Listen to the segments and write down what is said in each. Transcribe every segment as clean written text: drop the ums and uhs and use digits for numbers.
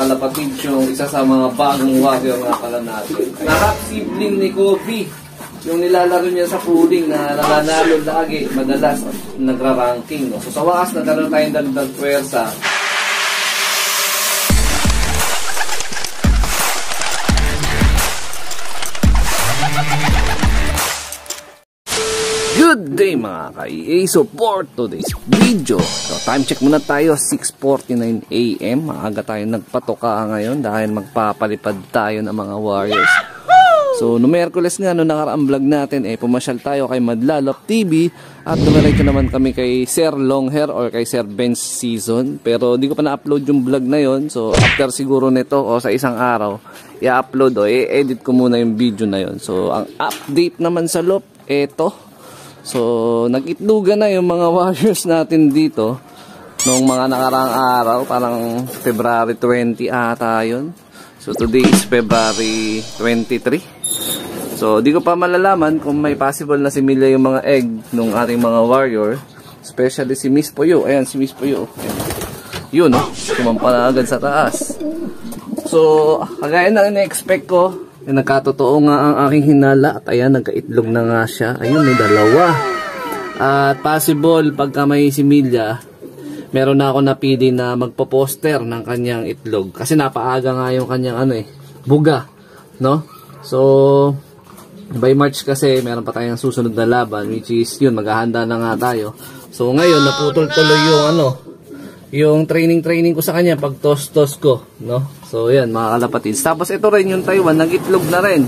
kalapatid yung isa sa mga bagong warrior nga pala natin. Nakap-sibling ni Kobe, yung nilalaro niya sa pooling na nananalo lagi, madalas nagra-ranking. No? So sa wakas, nagkaroon tayong dagdag pwersa. Good day mga ka-EA. So for today's video, so time check muna tayo, 6:49 AM. Maaga tayo nagpatoka ngayon dahil magpapalipad tayo ng mga warriors. So no Merkules nga, no nakaraang vlog natin, pumasyal tayo kay Madlalop TV at dumiretso naman kami kay Sir Longhair or kay Sir Ben's Season. Pero di ko pa na-upload yung vlog na yon. So after siguro nito o sa isang araw, i-upload o i-edit ko muna yung video na yon. So ang update naman sa lop, eto. So, nag-itlugan na yung mga warriors natin dito noong mga nakaraang araw, parang February 20 ata yun. So, today is February 23. So, di ko pa malalaman kung may possible na similya yung mga egg ng ating mga warrior. Especially si Miss Puyo. Ayan, si Miss Puyo. Yun, no? Sumampa na agad sa taas. So, kagaya na in-expect ko, nagkatotoo nga ang aking hinala at ayan, nagkaitlog na nga siya. Ayun, may dalawa. At possible, pagka may similya, meron na ako napili na magpo-poster ng kanyang itlog. Kasi napaaga nga yung kanyang buga. No? So, by March kasi, meron pa tayong susunod na laban, which is yun, maghahanda na nga tayo. So, ngayon, naputol tuloy yung training ko sa kanya pag tos ko, no? So yan mga kalapatids. Tapos ito rin yung Taiwan, nag-itlog na rin.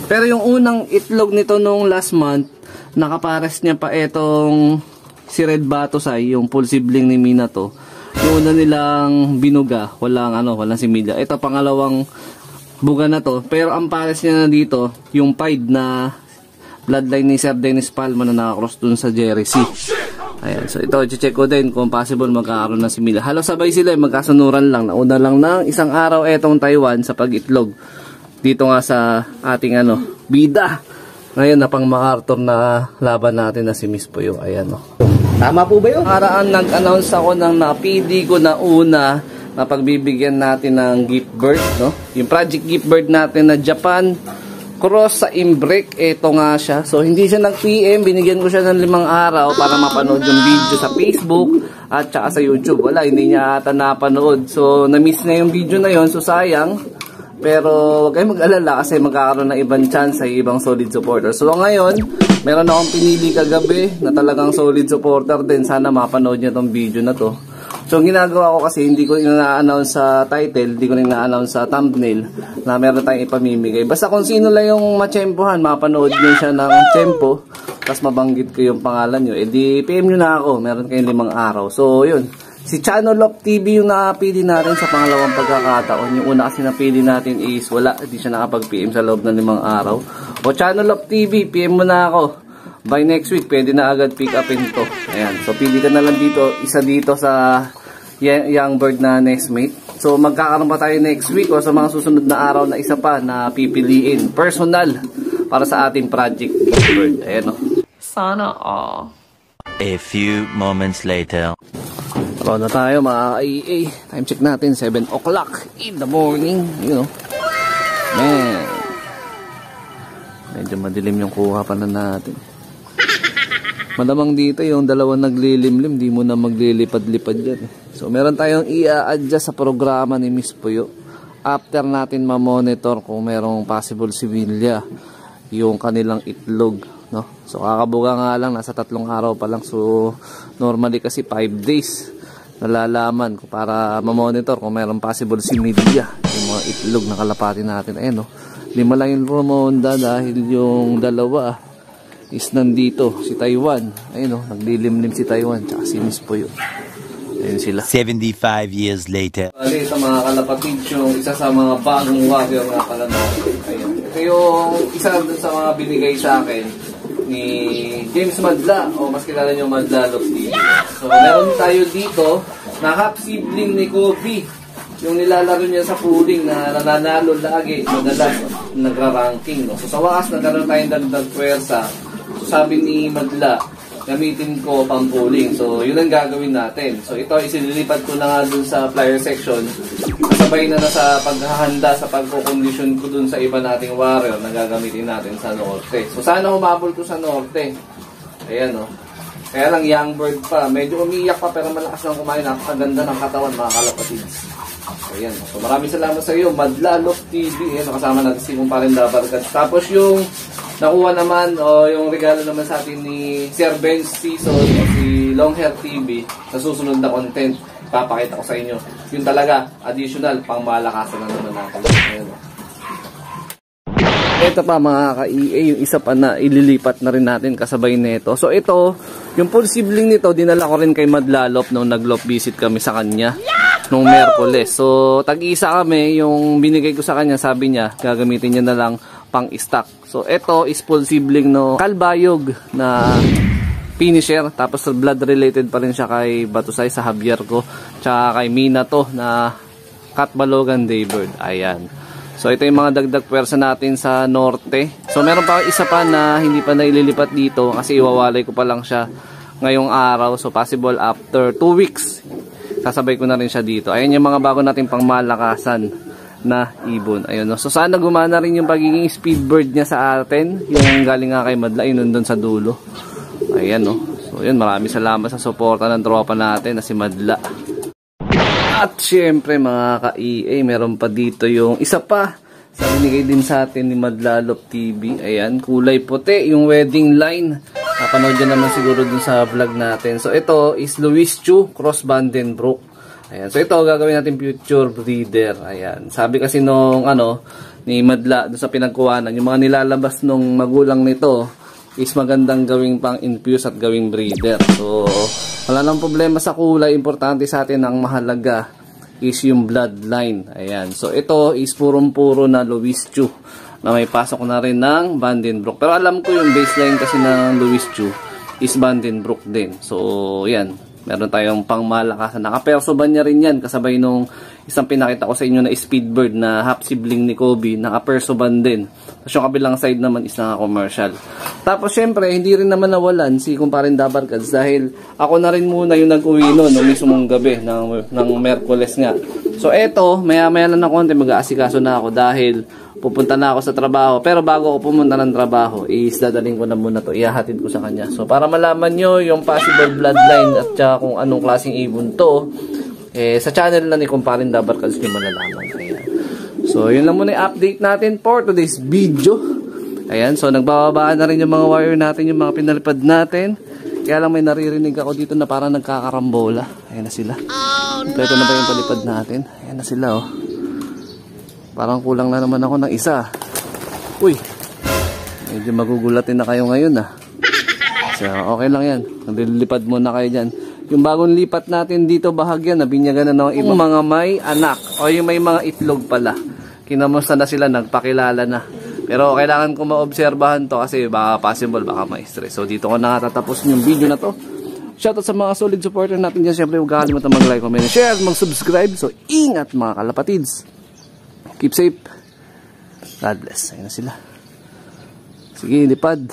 Pero yung unang itlog nito nung last month, nakapares niya pa etong si Red Batosay, yung full sibling ni Minato. Yung una nilang binuga, walang similya. Ito pangalawang buga na to, pero ang pares niya na dito, yung Pied na bloodline ni Sir Dennis Palma na nakakross dun sa Jersey. Ayan, so ito, i-check ko din kung possible magkakaroon na similya. Halos sabay sila, magkasunuran lang. Nauna lang ng isang araw etong Taiwan sa pag-itlog. Dito nga sa ating bida. Ngayon na pang MacArthur na laban natin na si Miss Puyo. Ayan, no. Tama po ba yun? Karaan nag-announce ako ng napili ko na una na pagbibigyan natin ng gift bird, no? Yung project gift bird natin na Japan Cross sa Imbrek, eto nga siya. So, hindi siya nag-PM. Binigyan ko siya ng 5 araw para mapanood yung video sa Facebook at saka sa YouTube. Wala, hindi niya ata napanood. So, na-miss na yung video na yon. So, sayang. Pero, huwag kayong mag-alala kasi magkakaroon ng ibang chance sa ibang solid supporter. So, ngayon, meron akong pinili kagabi na talagang solid supporter din. Sana mapanood niya tong video na to. So, ang ginagawa ko kasi, hindi ko ina-announce sa title, hindi ko ina-announce sa thumbnail na meron tayong ipamimigay. Basta kung sino lang yung matsyempohan, mapanood nyo siya ng tiyempo, tapos mabanggit ko yung pangalan nyo. Di PM nyo na ako, meron kayong 5 araw. So, yun. Si Chanolop TV yung napili natin sa pangalawang pagkakataon. Yung una kasi napili natin is wala, hindi siya nakapag-PM sa loob ng 5 araw. O Chanolop TV, PM mo na ako. By next week, pwede na agad pick upin to. Ayan. So, pili ka na lang dito. Isa dito sa young bird na next mate. So, magkakaroon pa tayo next week o sa mga susunod na araw na isa pa na pipiliin. Personal. Para sa ating project gift bird. Ayan o. Sana all. A few moments later. Taro na tayo mga EA. Time check natin. 7 o'clock in the morning. You know. Man. Medyo madilim yung kuha pa na natin. Malamang dito yung dalawang naglilimlim, di mo na maglilipad-lipad yan. So meron tayong i-adjust sa programa ni Miss Puyo. After natin ma-monitor kung merong possible similya yung kanilang itlog, no? So kakabuga nga lang, nasa 3 araw pa lang. So normally kasi 5 days nalalaman ko para ma-monitor kung merong possible similya yung mga itlog na kalapati natin. Ayan, no? 5 lang yung rumonda dahil yung dalawa is nandito, si Taiwan. Ayun, naglilimlim si Taiwan tsaka si Miss Puyo. Ayun sila. 75 years later. Bali, ito mga kalapatid, yung isa sa mga bagong warrior nga pala natin. Ayun. Ito yung isa sa mga binigay sa akin ni James Madla, o mas kilala nyo Madlalop TV. So, meron tayo dito na half-sibling ni Kobe. Yung nilalaro niya sa pooling na nananalo lagi, madalas nagra-ranking. No? So, sa wakas, nagkaroon tayong dagdag pwersa. So, sabi ni Madla, gamitin ko pang cooling. So, yun ang gagawin natin. So, ito isililipat ko na nga dun sa flyer section. Kasabay na sa paghahanda sa pagkukondisyon ko dun sa iba nating warrior na gagamitin natin sa norte. So, sana humabol to sa norte. Ayan, oh. Kaya lang, young bird pa. Medyo umiiyak pa pero malakas lang kumain. Napakaganda ng katawan, mga kalapatids. So, ayan. So, maraming salamat sa iyo, Madlalop TV. Ayan, kasama natin si Kumparin Dabarkad. Tapos yung nakuha naman o yung regalo naman sa atin ni Sir Benz Season o si Longhair TV sa susunod na content papakita ko sa inyo. Yun talaga additional pang malakasan na naman natin. Ayan. Ito pa mga ka-EA, yung isa pa na ililipat na rin natin kasabay nito. So ito, yung full sibling nito dinala ko rin kay Madlalop nung nag-lop visit kami sa kanya nung Merkules. So tag-isa kami, yung binigay ko sa kanya, sabi niya gagamitin niya na lang pang stock. So ito is full sibling no Kalbayog na finisher, tapos blood related pa rin siya kay Batusay sa Javier ko, tsaka kay Mina to na Katbalogan Daybird. Ayan. So ito yung mga dagdag pwersa natin sa norte. So meron pa isa pa na hindi pa naililipat dito kasi iwawalay ko pa lang siya ngayong araw. So possible after 2 weeks sasabay ko na rin siya dito. Ayan yung mga bago nating pangmalakasan na ibon. Ayun, no? So sana gumana rin yung pagiging speed bird niya sa atin. Yung galing nga kay Madla, yun nandun sa dulo. Ayan, no? So yun, maraming salamat sa suporta ng tropa natin na si Madla. At syempre mga ka-EA, meron pa dito yung isa pa sa binigay din sa atin ni Madlalop TV. Ayan, kulay puti yung wedding line. Napanood dyan naman siguro dun sa vlog natin. So ito is Louis Chu Cross Vandenbroek. Ayan. So ito gagawin natin future breeder. Ayan. Sabi kasi nung ni Madla doon sa pinagkuhanan, yung mga nilalabas nung magulang nito is magandang gawing pang infuse at gawing breeder. So wala nang problema sa kulay. Importante sa atin ang mahalaga is yung bloodline. Ayan. So ito is purong-puro na Louis Chu na may pasok na rin ng Vandenbroek. Pero alam ko yung baseline kasi ng Louis Chu is Vandenbroek din. So yan. Meron tayong pangmalakasan. Nakaperso ba niya rin yan? Kasabay nung isang pinakita ko sa inyo na speedbird na half sibling ni Kobe. Nakaperso ban din. Tapos yung kabilang side naman is naka-commercial. Tapos syempre, hindi rin naman nawalan si Kumparin Dabarkads dahil ako na rin muna yung nag-uwi noon no mismong gabi ng Merkules nga. So eto, maya-maya lang na konti mag-aasikaso na ako dahil pupunta na ako sa trabaho. Pero bago ako pumunta ng trabaho, dadaling ko na muna to. Ihahatid ko sa kanya. So para malaman nyo yung possible bloodline at saka kung anong klaseng ibon to, sa channel na ni Kumparin Dabarkads nyo malalaman. Ayan. So yun lang muna yung update natin for today's video. Ayan. So nagbababaan na rin yung mga wire natin, yung mga pinalipad natin. Kaya lang may naririnig ako dito na parang nagkakarambola. Ayan na sila. Kompleto na ba yung palipad natin? Ayan na sila oh. Parang kulang na naman ako ng isa. Uy, medyo magugulatin na kayo ngayon ah. So, okay lang yan. Naglilipad muna kayo dyan. Yung bagong lipat natin dito bahagyan, nabinyagan na ng ibang mga may anak. O yung may mga itlog pala. Kinamusta na sila, nagpakilala na. Pero kailangan ko maobserbahan to kasi baka possible, baka ma-stress. So dito ko na tatapos yung video na to. Shoutout sa mga solid supporter natin dyan. Siyempre huwag kalimutan mag-like, comment, share, mag-subscribe. So ingat mga kalapatids. Keep safe. God bless. Ayun na sila. Sige, lipad.